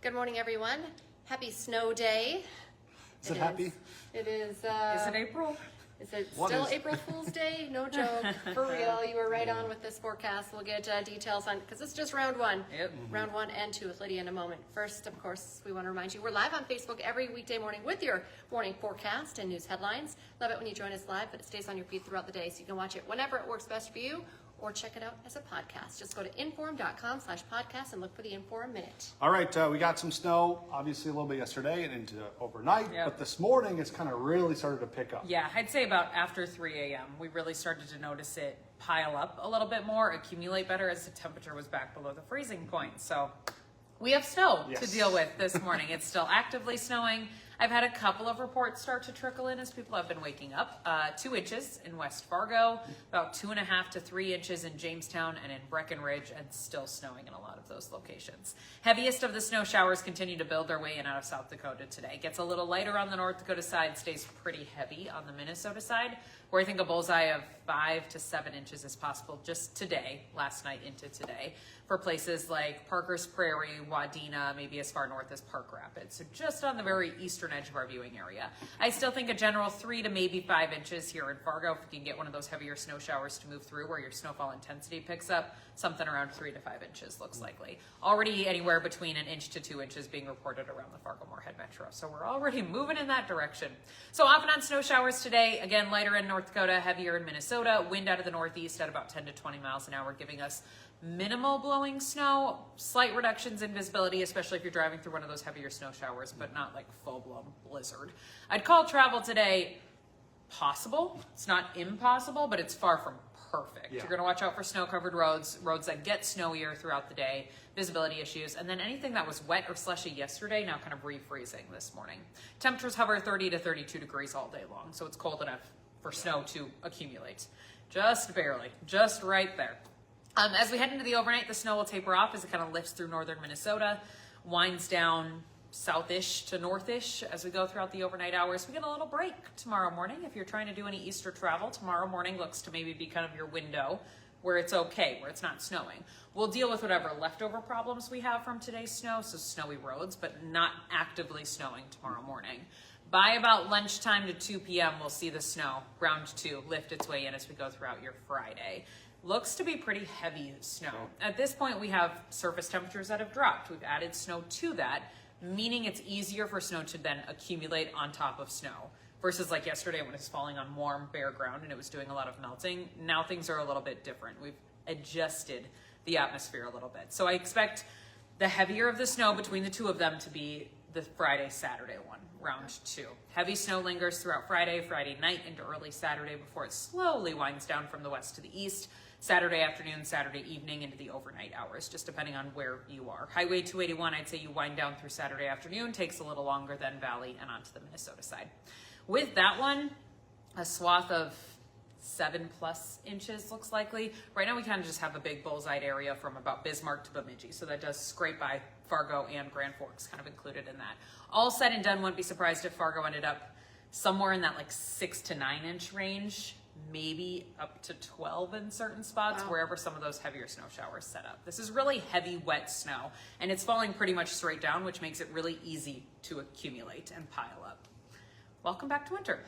Good morning, everyone. Happy snow day. Is it happy? It is. Is it April? Is it What still is- April Fool's Day? No joke. For real. You were right on with this forecast. We'll get details on, because it's just round one. Yep. Round 1 and 2 with Lydia in a moment. First, of course, we want to remind you, we're live on Facebook every weekday morning with your morning forecast and news headlines. Love it when you join us live, but it stays on your feed throughout the day, so you can watch it whenever it works best for you, or check it out as a podcast. Just go to inform.com/podcast and look for the Inform Minute. All right, we got some snow, obviously a little bit yesterday and into overnight, Yep. but this morning it's kind of really started to pick up. Yeah, I'd say about after 3 a.m. we really started to notice it pile up a little bit more, accumulate better as the temperature was back below the freezing point. So we have snow to Yes. deal with this morning. It's still actively snowing. I've had a couple of reports start to trickle in as people have been waking up. 2 inches in West Fargo, about 2.5 to 3 inches in Jamestown and in Breckenridge, and still snowing in a lot of those locations. Heaviest of the snow showers continue to build their way in out of South Dakota today. Gets a little lighter on the North Dakota side, stays pretty heavy on the Minnesota side, where I think a bullseye of 5 to 7 inches is possible just today, last night into today, for places like Parker's Prairie, Wadena, maybe as far north as Park Rapids. So just on the very eastern edge of our viewing area. I still think a general 3 to maybe 5 inches here in Fargo, if you can get one of those heavier snow showers to move through where your snowfall intensity picks up, something around 3 to 5 inches looks likely. Already anywhere between 1 inch to 2 inches being reported around the Fargo-Moorhead Metro. So we're already moving in that direction. So off and on snow showers today, again, lighter in North Dakota, heavier in Minnesota, wind out of the northeast at about 10 to 20 miles an hour, giving us minimal blowing snow, slight reductions in visibility, especially if you're driving through one of those heavier snow showers, but not like full-blown blizzard. I'd call travel today possible. It's not impossible, but it's far from perfect. Yeah. You're going to watch out for snow-covered roads that get snowier throughout the day, visibility issues, and then anything that was wet or slushy yesterday now kind of refreezing this morning. Temperatures hover 30 to 32 degrees all day long, so it's cold enough for snow to accumulate. Just barely, just right there. As we head into the overnight, the snow will taper off as it kind of lifts through northern Minnesota, winds down southish to northish as we go throughout the overnight hours. We get a little break tomorrow morning. If you're trying to do any Easter travel, tomorrow morning looks to maybe be kind of your window where it's okay, where it's not snowing. We'll deal with whatever leftover problems we have from today's snow, so snowy roads, but not actively snowing tomorrow morning. By about lunchtime to 2 p.m., we'll see the snow, round 2, lift its way in as we go throughout your Friday. Looks to be pretty heavy snow. At this point, we have surface temperatures that have dropped. We've added snow to that, meaning it's easier for snow to then accumulate on top of snow versus like yesterday when it was falling on warm, bare ground and it was doing a lot of melting. Now things are a little bit different. We've adjusted the atmosphere a little bit. So I expect the heavier of the snow between the two of them to be the Friday, Saturday one, round 2. Heavy snow lingers throughout Friday night into early Saturday before it slowly winds down from the west to the east. Saturday afternoon, Saturday evening into the overnight hours, just depending on where you are. Highway 281, I'd say you wind down through Saturday afternoon, takes a little longer than Valley and onto the Minnesota side. With that one, a swath of 7+ inches looks likely. Right now we kind of just have a big bullseye area from about Bismarck to Bemidji, so that does scrape by Fargo and Grand Forks, kind of included in that. All said and done, wouldn't be surprised if Fargo ended up somewhere in that like 6 to 9 inch range, maybe up to 12 in certain spots, wherever some of those heavier snow showers set up. This is really heavy, wet snow, and it's falling pretty much straight down, which makes it really easy to accumulate and pile up. Welcome back to winter.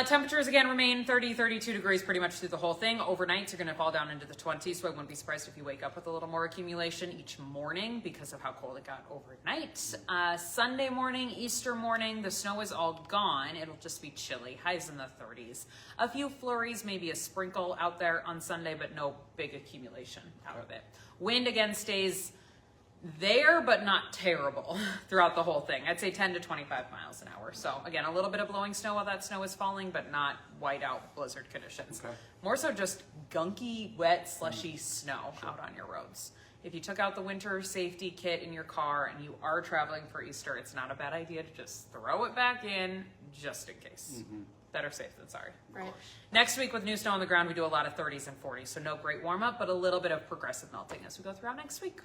Temperatures again remain 30, 32 degrees pretty much through the whole thing. Overnights are going to fall down into the 20s, so I wouldn't be surprised if you wake up with a little more accumulation each morning because of how cold it got overnight. Sunday morning, Easter morning, the snow is all gone. It'll just be chilly, highs in the 30s. A few flurries, maybe a sprinkle out there on Sunday, but no big accumulation out of it. Wind again stays there, but not terrible throughout the whole thing. I'd say 10 to 25 miles an hour. So again, a little bit of blowing snow while that snow is falling, but not white out blizzard conditions. Okay. More so just gunky, wet, slushy snow out on your roads. If you took out the winter safety kit in your car and you are traveling for Easter, it's not a bad idea to just throw it back in just in case. Better safe than sorry. Right. Next week with new snow on the ground, we do a lot of 30s and 40s. So no great warm up, but a little bit of progressive melting as we go throughout next week.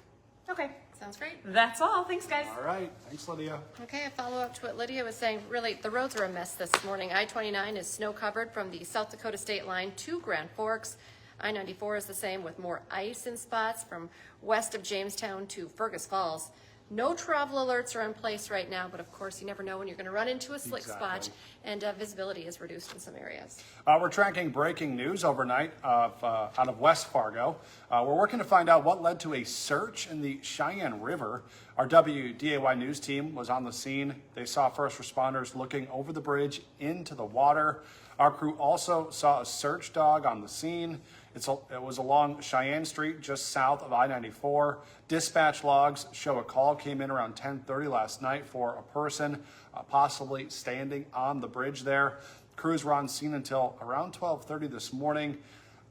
Okay, Sounds great. that's all. Thanks, guys. All right, thanks, Lydia. Okay, a follow-up to what Lydia was saying. Really, the roads are a mess this morning. I-29 is snow covered from the South Dakota state line to Grand Forks. I-94 is the same with more ice in spots from west of Jamestown to Fergus Falls. No travel alerts are in place right now, but of course you never know when you're going to run into a slick spot, and visibility is reduced in some areas. We're tracking breaking news overnight out of West Fargo. We're working to find out what led to a search in the Cheyenne River. Our WDAY News team was on the scene. They saw first responders looking over the bridge into the water. Our crew also saw a search dog on the scene. It was along Cheyenne Street, just south of I-94. Dispatch logs show a call came in around 10:30 last night for a person possibly standing on the bridge there. Crews were on scene until around 12:30 this morning.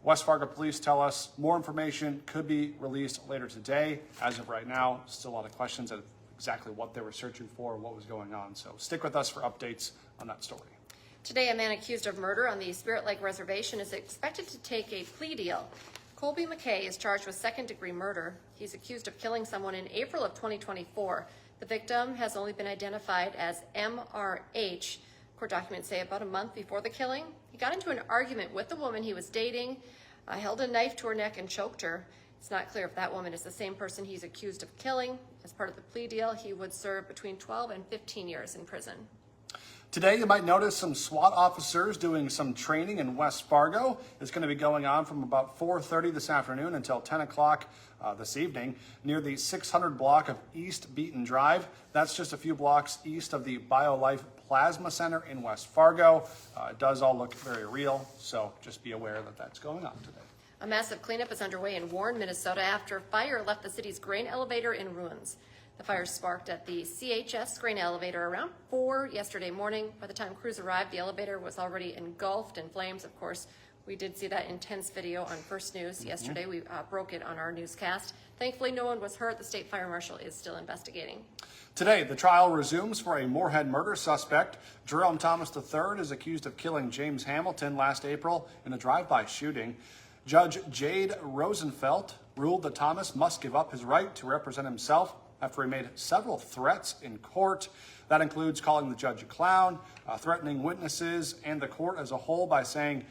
West Fargo police tell us more information could be released later today. As of right now, still a lot of questions of exactly what they were searching for, what was going on. So stick with us for updates on that story. Today, a man accused of murder on the Spirit Lake Reservation is expected to take a plea deal. Colby McKay is charged with second-degree murder. He's accused of killing someone in April of 2024. The victim has only been identified as MRH. Court documents say about a month before the killing, he got into an argument with the woman he was dating, held a knife to her neck and choked her. It's not clear if that woman is the same person he's accused of killing. As part of the plea deal, he would serve between 12 and 15 years in prison. Today, you might notice some SWAT officers doing some training in West Fargo. It's going to be going on from about 4:30 this afternoon until 10 o'clock this evening near the 600 block of East Beaton Drive. That's just a few blocks east of the BioLife Plasma Center in West Fargo. It does all look very real, so just be aware that that's going on today. A massive cleanup is underway in Warren, Minnesota after fire left the city's grain elevator in ruins. The fire sparked at the CHS grain elevator around 4 yesterday morning. By the time crews arrived, the elevator was already engulfed in flames. Of course, we did see that intense video on First News yesterday. We broke it on our newscast. Thankfully, no one was hurt. The state fire marshal is still investigating. Today, the trial resumes for a Moorhead murder suspect. Jerome Thomas III is accused of killing James Hamilton last April in a drive-by shooting. Judge Jade Rosenfeld ruled that Thomas must give up his right to represent himself after he made several threats in court. That includes calling the judge a clown, threatening witnesses and the court as a whole by saying,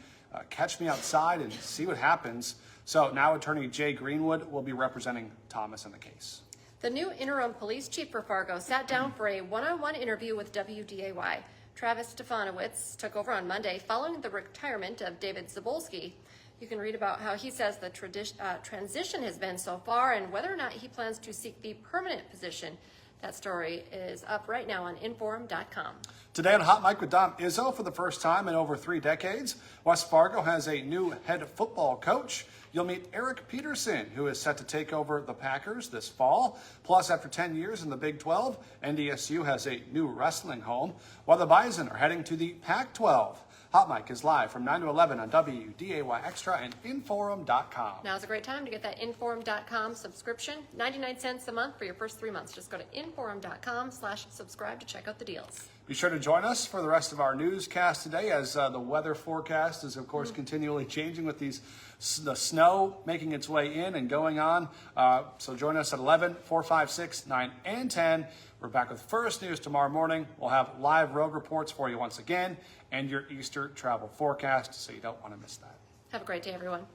catch me outside and see what happens. So now attorney Jay Greenwood will be representing Thomas in the case. The new interim police chief for Fargo sat down for a one-on-one interview with WDAY. Travis Stefanowicz took over on Monday following the retirement of David Zabolski. You can read about how he says the transition has been so far and whether or not he plans to seek the permanent position. That story is up right now on Inforum.com. Today on Hot Mic with Dom Izzo, for the first time in over 3 decades, West Fargo has a new head football coach. You'll meet Eric Peterson, who is set to take over the Packers this fall. Plus, after 10 years in the Big 12, NDSU has a new wrestling home, while the Bison are heading to the Pac-12. Hot Mic is live from 9 to 11 on WDAY Extra and Inforum.com. Now's a great time to get that Inforum.com subscription. 99 cents a month for your first 3 months. Just go to Inforum.com/subscribe to check out the deals. Be sure to join us for the rest of our newscast today as the weather forecast is, of course, continually changing with the snow making its way in and going on. So join us at 11, 4, 5, 6, 9, and 10. We're back with First News tomorrow morning. We'll have live road reports for you once again and your Easter travel forecast, so you don't want to miss that. Have a great day, everyone.